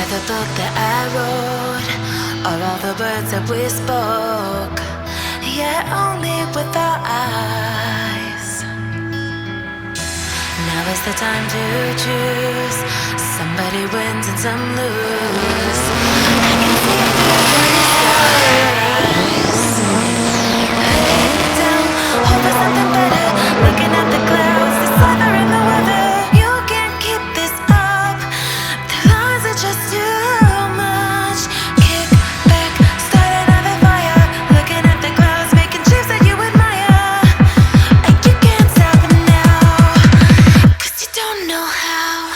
of the book that I wrote, or all the words that we spoke, yet only with our eyes. Now is the time to choose. Somebody wins and some lose. I can see it through the skies. Head down, hope for something better. Looking at the clouds, the sliver in the weather. You can't keep this up. The lies are just too much. Kick back, start another fire. Looking at the clouds, making shapes that you admire. And you can't stop them now, 'cause you don't know how.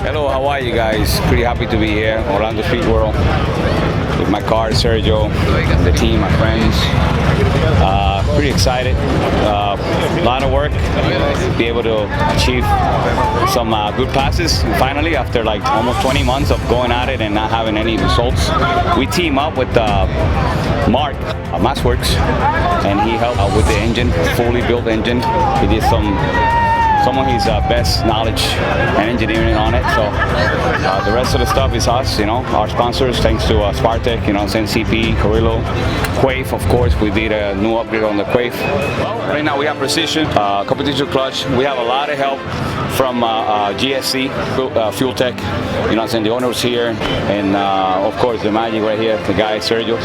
Hello, how are you guys? Pretty happy to be here, Orlando Speed World, with my car, Sergio, the team, my friends. Pretty excited. A lot of work. Be able to achieve some good passes. Finally, after like almost 20 months of going at it and not having any results, we team up with Mark at Massworks, and he helped out with the engine, fully built engine. He did some of his best knowledge and engineering on it. So the rest of the stuff is us, you know, our sponsors, thanks to SparkTech, you know, CP, Carrillo, Quaife, of course. We did a new upgrade on the Quaife. Right now we have precision, competition clutch. We have a lot of help from GSC, Fuel Tech, you know, the owners here, and of course the magic right here, the guy Sergio.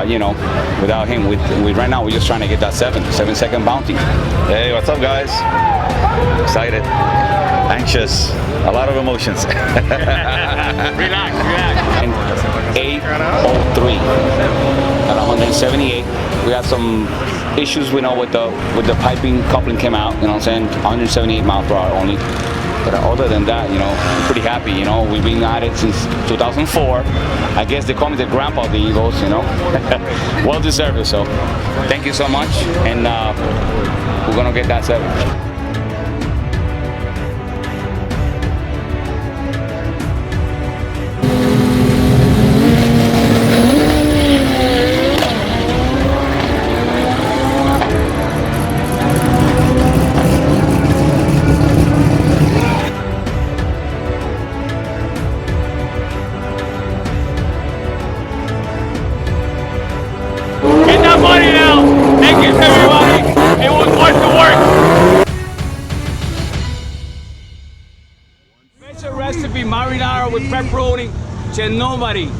You know, without him, right now we're just trying to get that 7-second bounty. Hey, what's up, guys? Excited, anxious, a lot of emotions. Relax. And 803 at 178. We had some issues, we know, with the piping coupling came out. You know what I'm saying? 178 miles per hour only. But other than that, you know, I'm pretty happy. You know, we've been at it since 2004. I guess they call me the grandpa of the Evos, you know. Well deserved. So thank you so much, and we're gonna get that 7. Get that money now! Thank you, everybody! It was worth the work! Special recipe marinara with pepperoni. C'è nobody.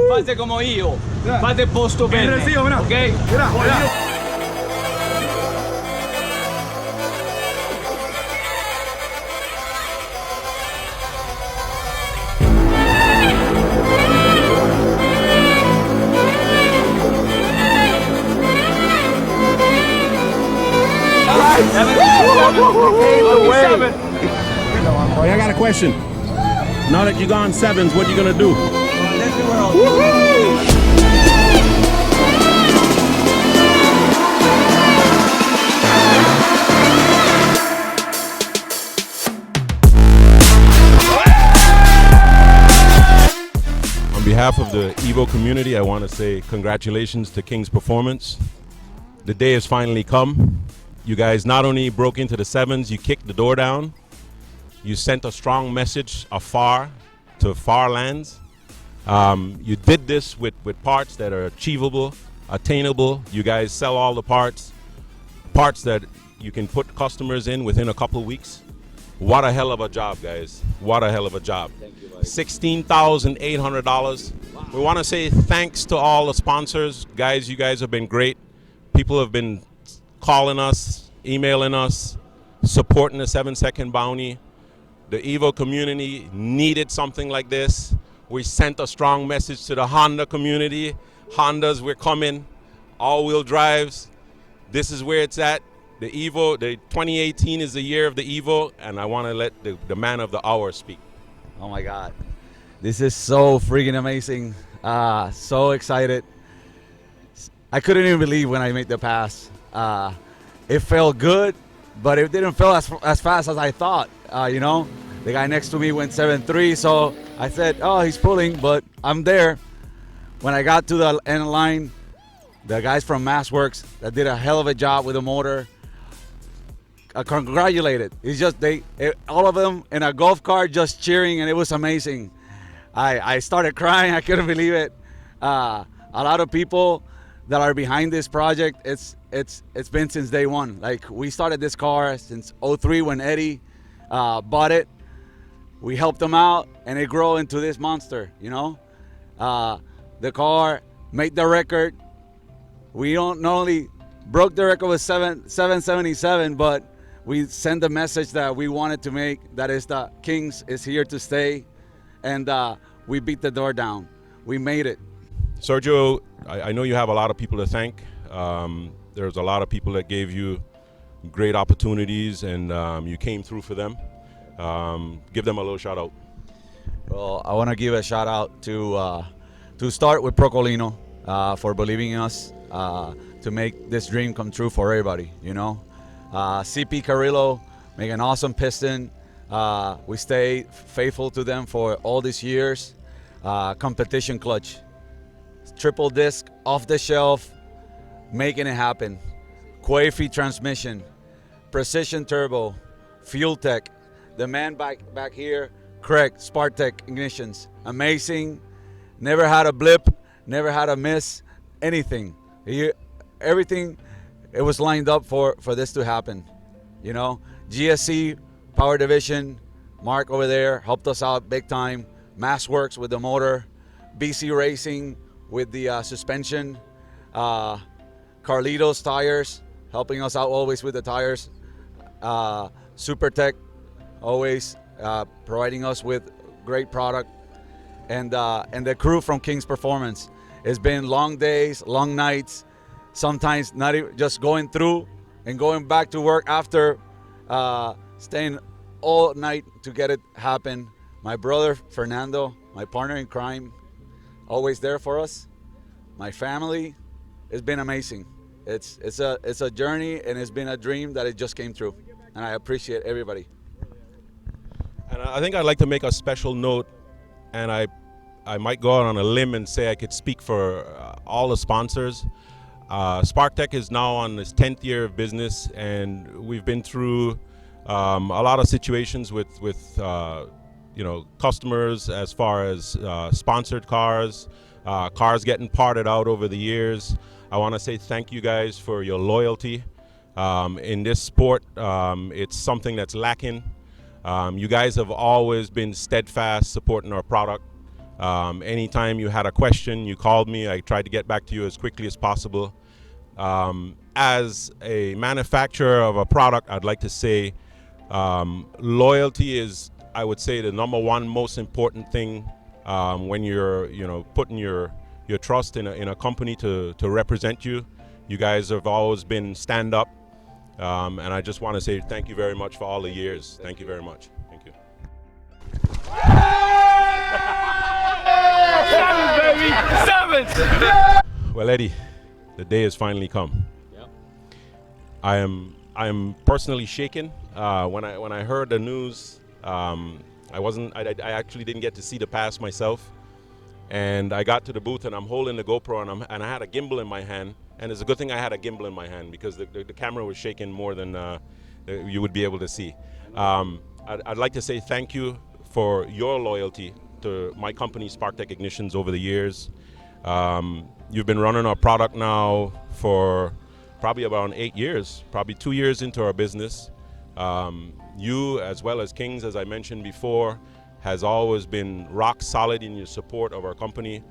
Fate como io. Fate posto bene. Okay? Hey, I got a question. Now that you're gone 7s, what are you gonna do? On behalf of the Evo community, I want to say congratulations to King's Performance. The day has finally come. You guys not only broke into the 7s, you kicked the door down. You sent a strong message afar to far lands. You did this with parts that are achievable, attainable. You guys sell all the parts that you can put customers in within a couple weeks. What a hell of a job, guys. What a hell of a job. Thank you, $16,800. Wow. We want to say thanks to all the sponsors. Guys, you guys have been great. People have been calling us, emailing us, supporting the 7-second bounty. The Evo community needed something like this. We sent a strong message to the Honda community. Hondas, we're coming. All-wheel drives. this is where it's at. The Evo, the 2018 is the year of the Evo, and I want to let the man of the hour speak. Oh my God, this is so freaking amazing. So excited. I couldn't even believe when I made the pass. It felt good, but it didn't feel as fast as I thought. You know, the guy next to me went 7.3, so I said, oh, he's pulling, but I'm there. When I got to the end line, the guys from MassWorks that did a hell of a job with the motor, congratulated. It's just all of them in a golf cart just cheering, and it was amazing. I started crying. I couldn't believe it. A lot of people that are behind this project. It's been since day one. Like, we started this car since '03 when Eddie bought it. We helped him out, and it grew into this monster. You know, the car made the record. We not only broke the record with 777, but we sent the message that we wanted to make, that is that Kings is here to stay, and we beat the door down. We made it. Sergio, I know you have a lot of people to thank. There's a lot of people that gave you great opportunities, and you came through for them. Give them a little shout out. Well, I want to give a shout out to start with Proccolino for believing in us to make this dream come true for everybody, you know. CP Carrillo make an awesome piston. We stay faithful to them for all these years. Competition clutch, triple disc, off the shelf, making it happen. Quay-free transmission, precision turbo, fuel tech. The man back here, Craig, SparkTech ignitions, amazing. Never had a blip, never had a miss, anything. Everything, it was lined up for this to happen, you know. GSC Power Division, Mark over there helped us out big time. MassWorks with the motor, BC Racing with the suspension, Carlitos Tires helping us out always with the tires, SuperTech always providing us with great product, and the crew from Kings Performance. It's been long days, long nights, sometimes not even just going through and going back to work after, staying all night to get it happen. My brother Fernando, my partner in crime, always there for us. My family, it's been amazing. It's a journey, and it's been a dream that it just came true, and I appreciate everybody. And I think I'd like to make a special note, and I might go out on a limb and say I could speak for all the sponsors. SparkTech is now on its 10th year of business, and we've been through a lot of situations with you know, customers as far as sponsored cars, cars getting parted out over the years. I want to say thank you guys for your loyalty. In this sport, it's something that's lacking. You guys have always been steadfast supporting our product. Anytime you had a question, you called me. I tried to get back to you as quickly as possible. As a manufacturer of a product, I'd like to say loyalty is, I would say, the #1 most important thing when you're, you know, putting your trust in a company to represent you. You guys have always been stand up, and I just want to say thank you very much for all the years. Thank you very much. Thank you. Well, Eddie, the day has finally come. Yep. I am personally shaken. When I heard the news, I actually didn't get to see the pass myself, and I got to the booth and I'm holding the GoPro and I had a gimbal in my hand, and it's a good thing I had a gimbal in my hand because the camera was shaking more than you would be able to see. I'd like to say thank you for your loyalty to my company, SparkTech Ignitions, over the years. You've been running our product now for probably about 8 years, probably 2 years into our business. You, as well as Kings, as I mentioned before, has always been rock solid in your support of our company.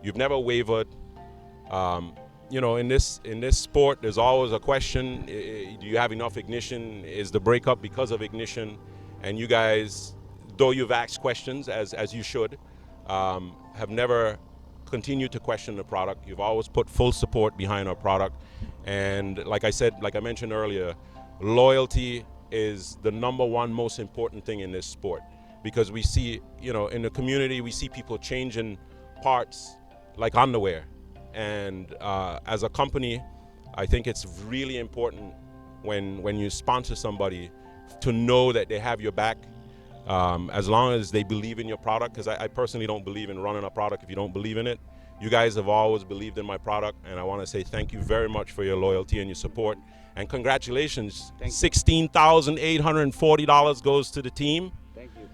You've never wavered. You know, in this sport, there's always a question: do you have enough ignition? Is the breakup because of ignition? And you guys, though you've asked questions as you should, have never continued to question the product. You've always put full support behind our product. And like I mentioned earlier, loyalty is the #1 most important thing in this sport, because we see, in the community, we see people changing parts like underwear. And as a company, I think it's really important when you sponsor somebody to know that they have your back, as long as they believe in your product, because I personally don't believe in running a product if you don't believe in it. You guys have always believed in my product, and I want to say thank you very much for your loyalty and your support. And congratulations. $16,840 goes to the team. Thank you.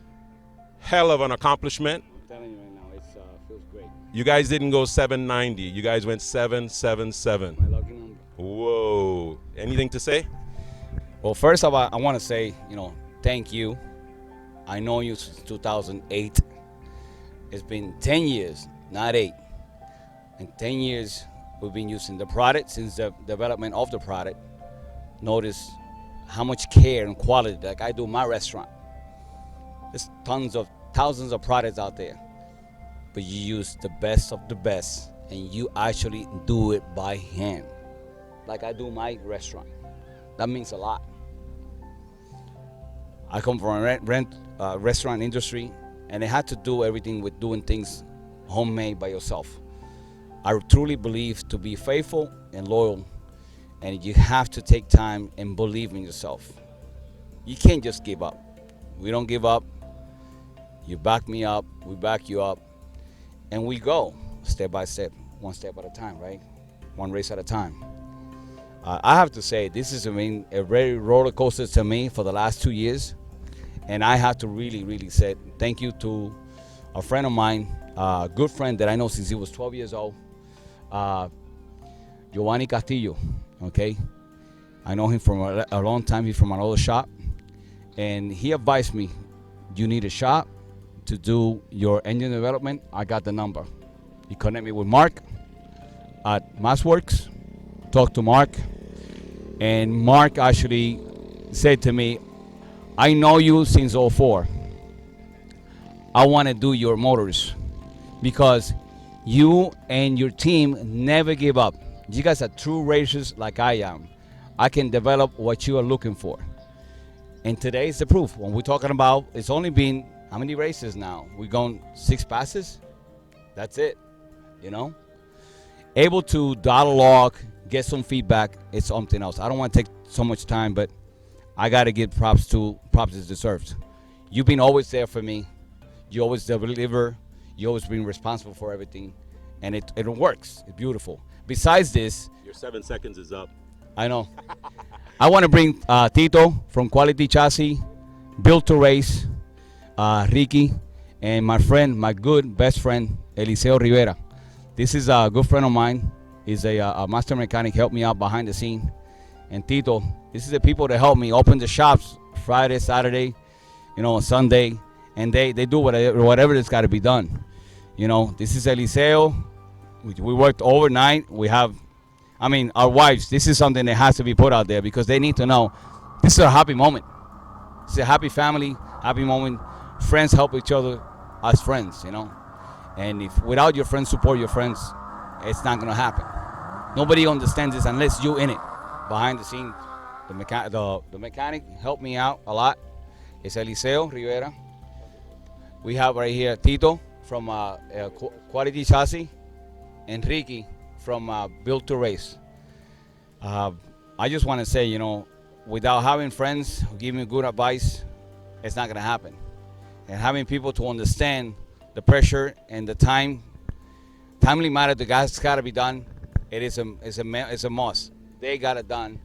Hell of an accomplishment. I'm telling you right now, it feels great. You guys didn't go 790. You guys went 777. My lucky number. Whoa. Anything to say? Well, first of all, I want to say, thank you. I know you since 2008. It's been 10 years, not 8. In 10 years, we've been using the product since the development of the product. Notice how much care and quality, like I do my restaurant. There's thousands of products out there, but you use the best of the best, and you actually do it by hand, like I do my restaurant. That means a lot. I come from a restaurant industry, and it had to do everything with doing things homemade by yourself. I truly believe to be faithful and loyal, and you have to take time and believe in yourself. You can't just give up. We don't give up. You back me up, we back you up, and we go step by step, one step at a time, right? One race at a time. I have to say, this has been a very roller coaster to me for the last 2 years, and I have to really say thank you to a friend of mine, a good friend that I know since he was 12 years old, Giovanni Castillo, okay? I know him from a long time. He's from another shop, and he advised me, you need a shop to do your engine development. I got the number. He connected me with Mark at MassWorks. Talked to Mark, and Mark actually said to me, I know you since 04. I want to do your motors because you and your team never give up. You guys are true racers like I am. I can develop what you are looking for. And today is the proof. When we're talking about, it's only been how many races now? We're going 6 passes. That's it, Able to dialogue, get some feedback, it's something else. I don't want to take so much time, but I got to give props is deserved. You've been always there for me. You always deliver. You always been responsible for everything. And it works. It's beautiful. Besides this, your 7 seconds is up. I know. I want to bring Tito from Quality Chassis, Built to Race, Ricky, and my good best friend, Eliseo Rivera. This is a good friend of mine. He's a master mechanic, helped me out behind the scene. And Tito, this is the people that help me open the shops Friday, Saturday, Sunday, and they do whatever that's got to be done. This is Eliseo. We worked overnight. We have, our wives, this is something that has to be put out there because they need to know this is a happy moment. It's a happy family, happy moment. Friends help each other as friends, And if without your friends support your friends, it's not going to happen. Nobody understands this unless you're in it. Behind the scenes, the mechanic helped me out a lot. It's Eliseo Rivera. We have right here Tito from Quality Chassis and Ricky from Built to Race. I just want to say, without having friends who give me good advice, it's not going to happen. And having people to understand the pressure and the timely matter, the guys got to be done. It's a must. They got it done.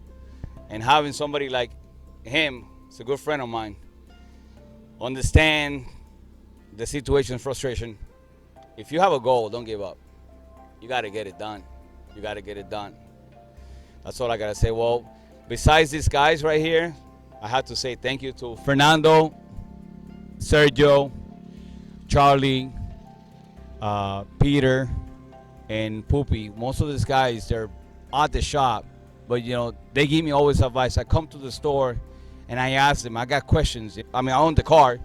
And having somebody like him, it's a good friend of mine, understand the situation, frustration. If you have a goal, don't give up. You got to get it done. You got to get it done. That's all I got to say. Well, besides these guys right here, I have to say thank you to Fernando, Sergio, Charlie, Peter, and Poopy. Most of these guys, they're at the shop, but they give me always advice. I come to the store and I ask them, I got questions. I own the car,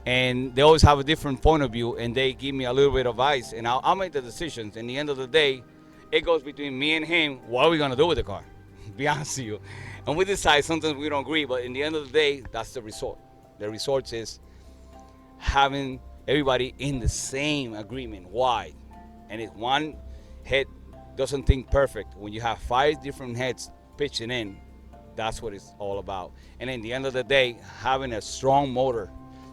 and they always have a different point of view, and they give me a little bit of advice, and I'll make the decisions. In the end of the day, it goes between me and him. What are we gonna do with the car? Be honest with you. And we decide. Sometimes we don't agree, but in the end of the day, that's the result. The result is having everybody in the same agreement. Why? And if one head doesn't think perfect, when you have 5 different heads pitching in, that's what it's all about. And in the end of the day, having a strong motor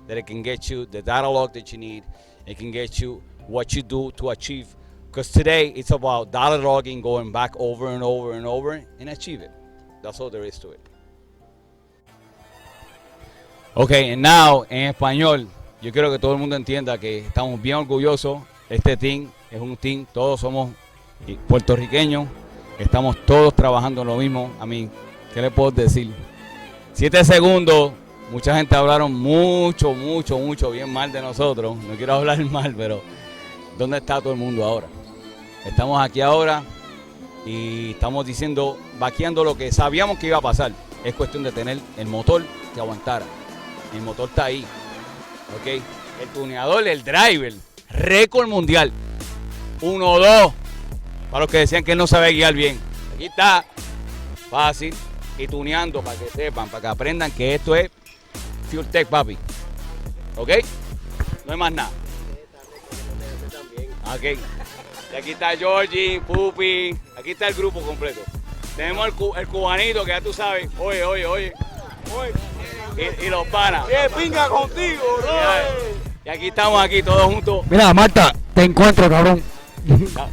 that it can get you the data log that you need, it can get you what you do to achieve. Because today it's about data logging, going back over and over and over and achieve it. That's all there is to it. Okay, and now en español, yo quiero que todo el mundo entienda que estamos bien orgullosos. Este team es un team, todos somos puertorriqueños, estamos todos trabajando en lo mismo. A mí, ¿qué le puedo decir? 7 segundos, mucha gente hablaron mucho bien mal de nosotros. No quiero hablar mal, pero ¿dónde está todo el mundo ahora? Estamos aquí ahora y estamos diciendo, vaqueando lo que sabíamos que iba a pasar. Es cuestión de tener el motor que aguantara. El motor está ahí, ¿ok? El tuneador, el driver, récord mundial. 1-2, para los que decían que él no sabe guiar bien. Aquí está, fácil, y tuneando para que sepan, para que aprendan que esto es Fuel Tech, papi. ¿Ok? No hay más nada. Ok. Y aquí está Georgie, Pupi, aquí está el grupo completo. Tenemos el cubanito que ya tú sabes, oye. Y los panas. ¡Qué pinga contigo, bro! Y aquí estamos aquí todos juntos. Mira, Marta, te encuentro, cabrón.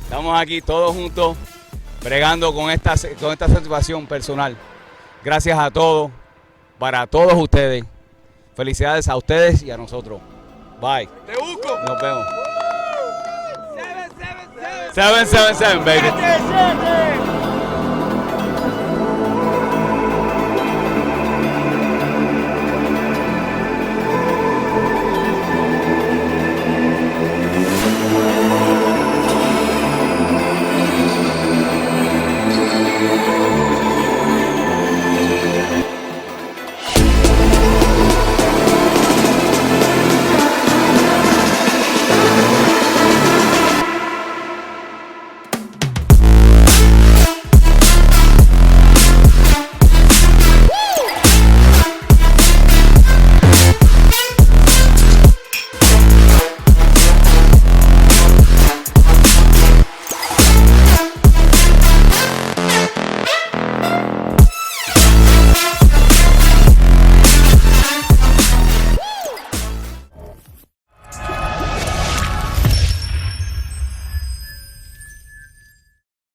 Estamos aquí todos juntos, bregando con esta satisfacción personal. Gracias a todos, para todos ustedes. Felicidades a ustedes y a nosotros. Bye. Te busco. Nos vemos. 777, baby.